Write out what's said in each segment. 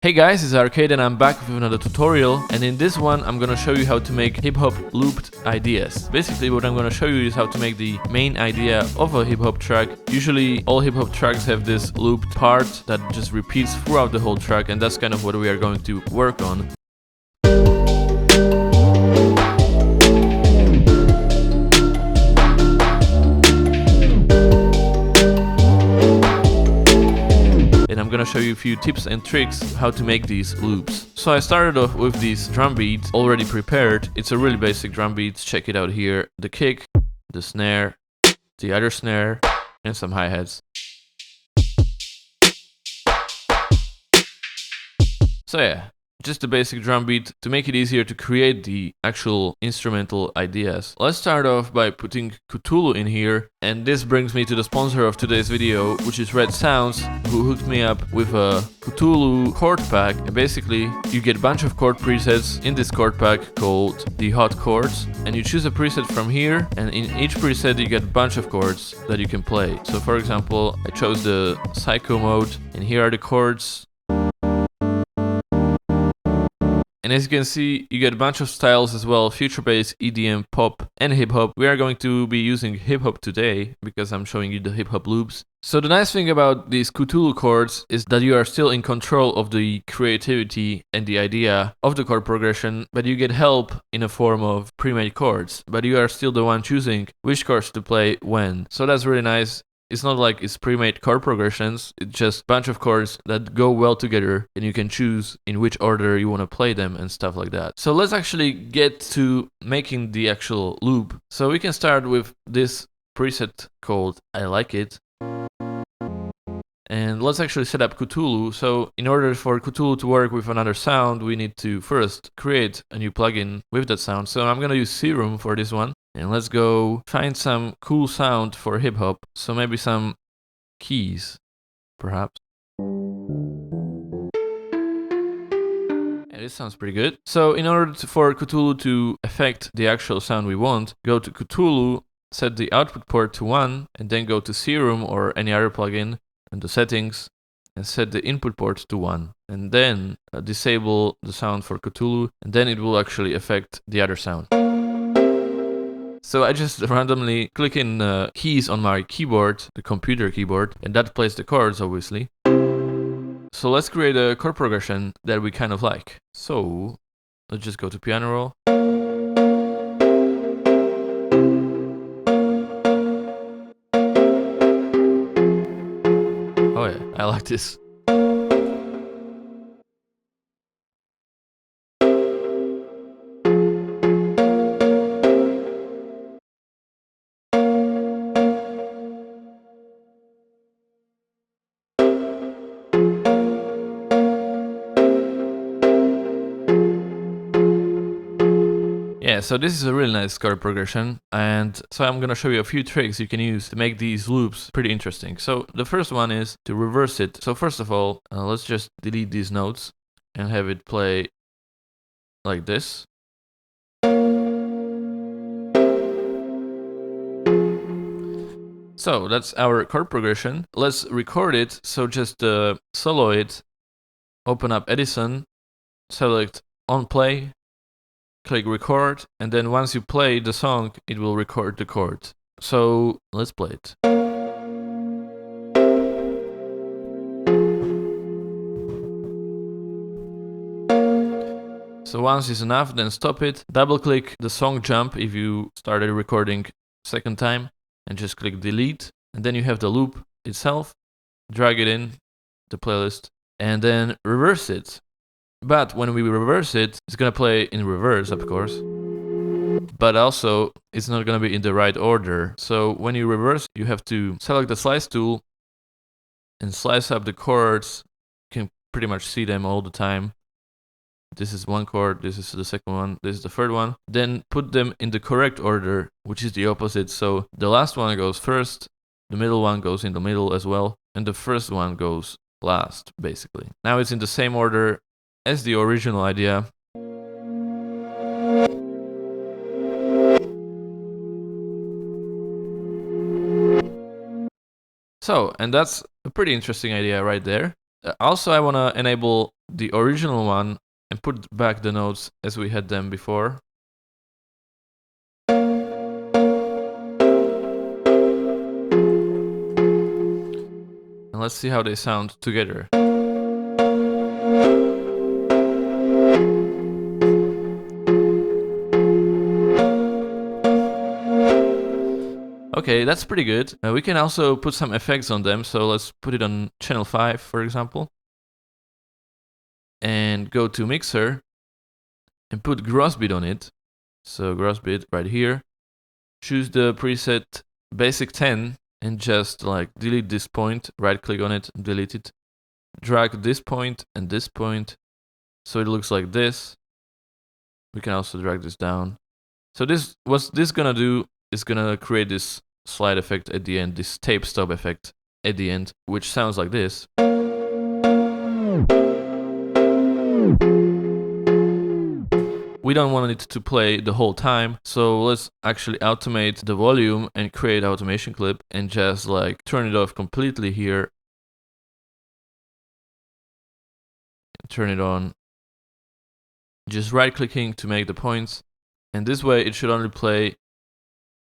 Hey guys, it's Arcade and I'm back with another tutorial, and in this one I'm gonna show you how to make hip-hop looped ideas. Basically what I'm gonna show you is how to make the main idea of a hip-hop track. Usually all hip-hop tracks have this looped part that just repeats throughout the whole track, and that's kind of what we are going to work on. And I'm gonna show you a few tips and tricks how to make these loops. So I started off with these drum beats already prepared. It's a really basic drum beats, check it out here. The kick, the snare, the other snare, and some hi-hats. So yeah, just a basic drum beat to make it easier to create the actual instrumental ideas. Let's start off by putting Cthulhu in here, and this brings me to the sponsor of today's video, which is Red Sounds, who hooked me up with a Cthulhu chord pack. And basically you get a bunch of chord presets in this chord pack called the hot chords, and you choose a preset from here, and in each preset you get a bunch of chords that you can play. So for example, I chose the psycho mode, and here are the chords. And as you can see, you get a bunch of styles as well: future bass, EDM, pop, and hip-hop. We are going to be using hip-hop today because I'm showing you the hip-hop loops. So the nice thing about these Cthulhu chords is that you are still in control of the creativity and the idea of the chord progression, but you get help in a form of pre-made chords. But you are still the one choosing which chords to play when. So that's really nice. It's not like it's pre-made chord progressions, it's just a bunch of chords that go well together, and you can choose in which order you want to play them and stuff like that. So let's actually get to making the actual loop. So we can start with this preset called I Like It. And let's actually set up Cthulhu. So in order for Cthulhu to work with another sound, we need to first create a new plugin with that sound. So I'm gonna use Serum for this one. And let's go find some cool sound for hip hop. So maybe some keys, perhaps. Yeah, this sounds pretty good. So in order for Cthulhu to affect the actual sound we want, go to Cthulhu, set the output port to 1, and then go to Serum or any other plugin and the settings, and set the input port to 1. And then disable the sound for Cthulhu, and then it will actually affect the other sound. So I just randomly click in keys on my keyboard, the computer keyboard, and that plays the chords, obviously. So let's create a chord progression that we kind of like. So let's just go to piano roll. Oh yeah, I like this. Yeah, so this is a really nice chord progression, and so I'm gonna show you a few tricks you can use to make these loops pretty interesting. So the first one is to reverse it. So first of all, let's just delete these notes and have it play like this. So that's our chord progression. Let's record it. So just solo it, open up Edison, select on play, click record, and then once you play the song, it will record the chord. So let's play it. So once is enough, then stop it, double click the song jump if you started recording second time, and just click delete, and then you have the loop itself, drag it in the playlist, and then reverse it. But when we reverse it, it's gonna play in reverse, of course, but also it's not gonna be in the right order. So when you reverse, you have to select the slice tool and slice up the chords. You can pretty much see them all the time. This is one chord, this is the second one, this is the third one. Then put them in the correct order, which is the opposite. So the last one goes first, the middle one goes in the middle as well, and the first one goes last, basically. Now it's in the same order as the original idea. So, and that's a pretty interesting idea right there. Also, I want to enable the original one and put back the notes as we had them before. And let's see how they sound together. Okay, that's pretty good. We can also put some effects on them, so let's put it on channel 5, for example. And go to mixer and put gross beat on it. So gross beat right here. Choose the preset basic 10 and just like delete this point, right click on it, delete it. Drag this point and this point so it looks like this. We can also drag this down. So what this gonna do is gonna create this slide effect at the end, this tape stop effect at the end, which sounds like this. We don't want it to play the whole time, so let's actually automate the volume and create automation clip and just like turn it off completely here. Turn it on. Just right clicking to make the points, and this way it should only play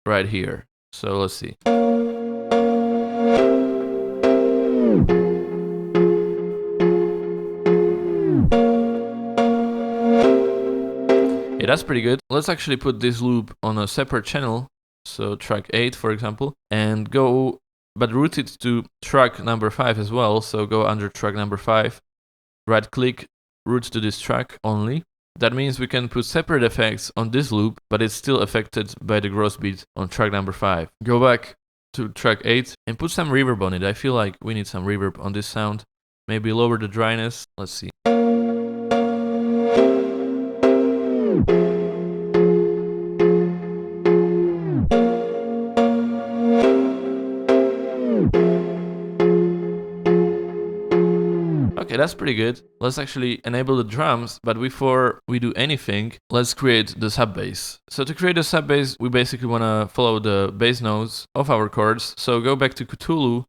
right here. So let's see. Yeah, that's pretty good. Let's actually put this loop on a separate channel, so track 8 for example, and go, but route it to track number 5 as well, so go under track number 5, right click, route to this track only. That means we can put separate effects on this loop, but it's still affected by the gross beat on track number 5. Go back to track 8 and put some reverb on it. I feel like we need some reverb on this sound. Maybe lower the dryness. Let's see. Okay, that's pretty good. Let's actually enable the drums, but before we do anything, let's create the sub bass. So to create a sub bass, we basically want to follow the bass notes of our chords. So go back to Cthulhu.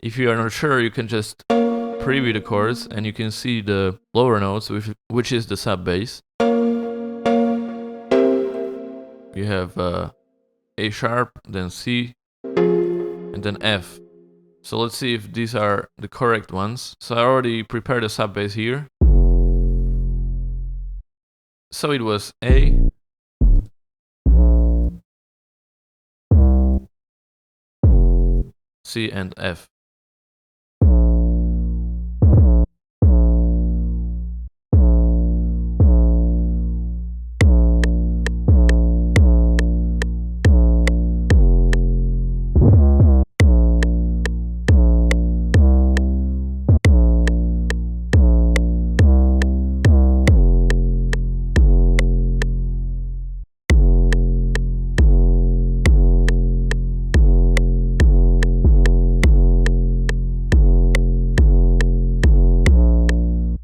If you are not sure, you can just preview the chords and you can see the lower notes, which is the sub bass. You have A sharp, then C, and then F. So let's see if these are the correct ones. So I already prepared a sub bass here. So it was A, C, and F.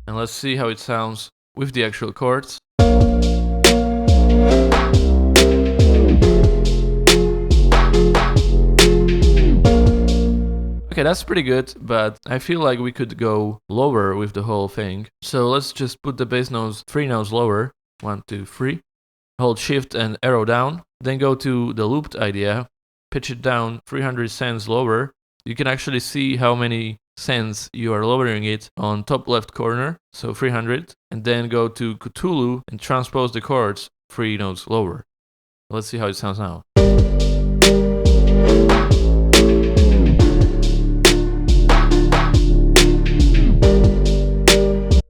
Let's see how it sounds with the actual chords. Okay, that's pretty good, but I feel like we could go lower with the whole thing. So let's just put the bass notes 3 notes lower. 1, 2, 3. Hold shift and arrow down. Then go to the looped idea. Pitch it down 300 cents lower. You can actually see how many cents you are lowering it on top left corner, so 300, and then go to Cthulhu and transpose the chords 3 notes lower. Let's see how it sounds now.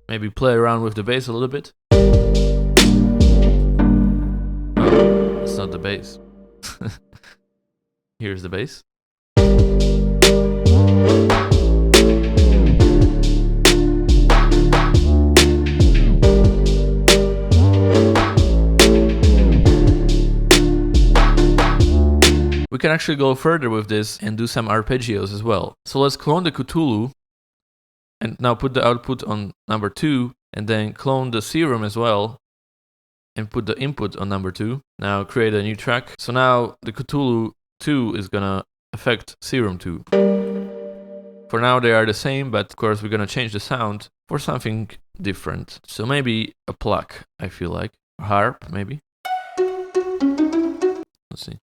Maybe play around with the bass a little bit. Oh, it's not the bass. Here's the bass. We can actually go further with this and do some arpeggios as well. So let's clone the Cthulhu and now put the output on number 2 and then clone the serum as well and put the input on number 2. Now create a new track. So now the Cthulhu 2 is gonna affect serum 2. For now they are the same, but of course we're gonna change the sound for something different. So maybe a pluck, I feel like. A harp, maybe. Let's see.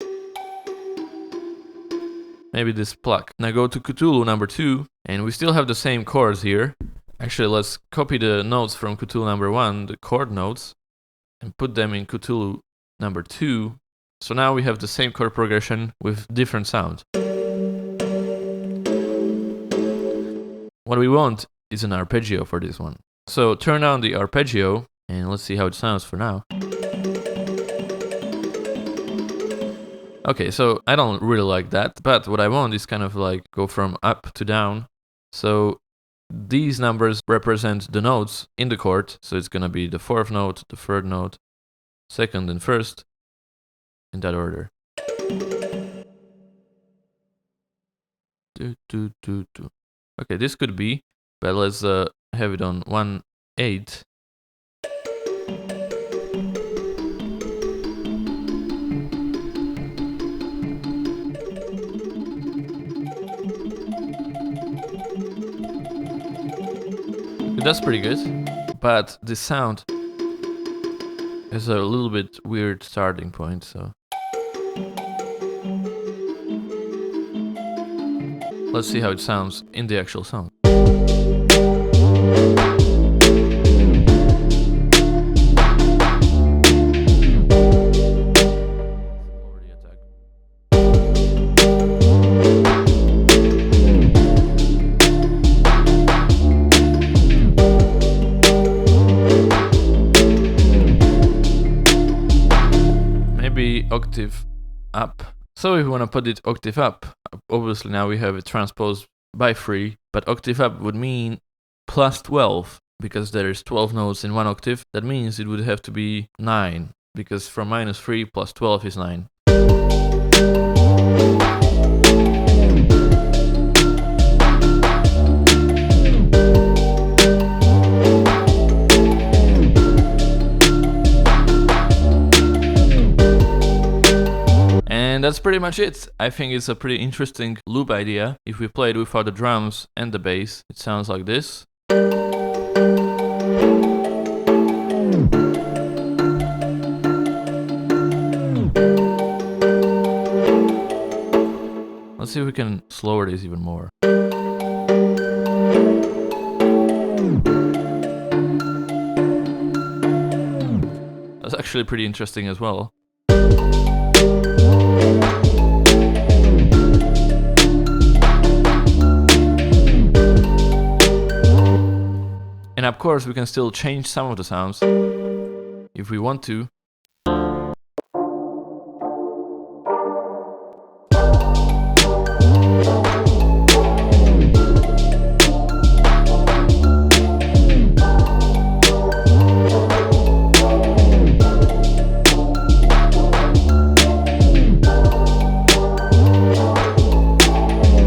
Maybe this pluck. Now go to Cthulhu number 2, and we still have the same chords here. Actually, let's copy the notes from Cthulhu number 1, the chord notes, and put them in Cthulhu number 2. So now we have the same chord progression with different sound. What we want is an arpeggio for this one. So turn on the arpeggio, and let's see how it sounds for now. Okay, so I don't really like that, but what I want is kind of like go from up to down. So these numbers represent the notes in the chord, so it's gonna be the 4th note, the 3rd note, 2nd and 1st, in that order. Okay, this could be, but let's have it on 1/8. That's pretty good, but the sound is a little bit weird starting point, so let's see how it sounds in the actual song. Octave up. So if we want to put it octave up, obviously now we have it transposed by 3, but octave up would mean plus 12, because there is 12 notes in one octave. That means it would have to be 9, because from -3 plus 12 is 9. And that's pretty much it. I think it's a pretty interesting loop idea. If we play it without the drums and the bass, it sounds like this. Let's see if we can slower this even more. That's actually pretty interesting as well. And of course we can still change some of the sounds if we want to.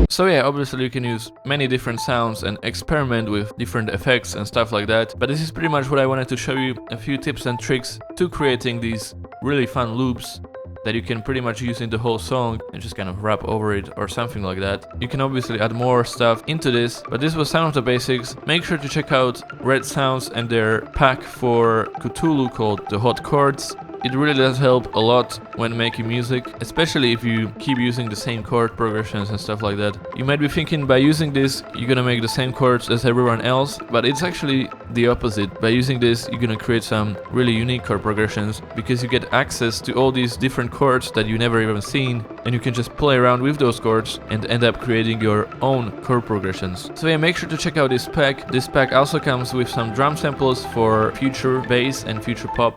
So yeah, obviously you can use many different sounds and experiment with different effects and stuff like that, but this is pretty much what I wanted to show you, a few tips and tricks to creating these really fun loops that you can pretty much use in the whole song and just kind of rap over it or something like that. You can obviously add more stuff into this, but this was some of the basics. Make sure to check out Red Sounds and their pack for Cthulhu called the Hot Chords. It really does help a lot when making music, especially if you keep using the same chord progressions and stuff like that. You might be thinking by using this, you're gonna make the same chords as everyone else, but it's actually the opposite. By using this, you're gonna create some really unique chord progressions because you get access to all these different chords that you never even seen, and you can just play around with those chords and end up creating your own chord progressions. So yeah, make sure to check out this pack. This pack also comes with some drum samples for future bass and future pop,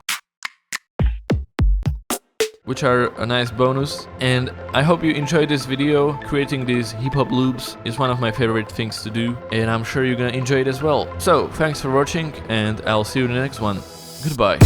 which are a nice bonus. And I hope you enjoyed this video. Creating these hip-hop loops is one of my favorite things to do, and I'm sure you're gonna enjoy it as well. So, thanks for watching, and I'll see you in the next one. Goodbye.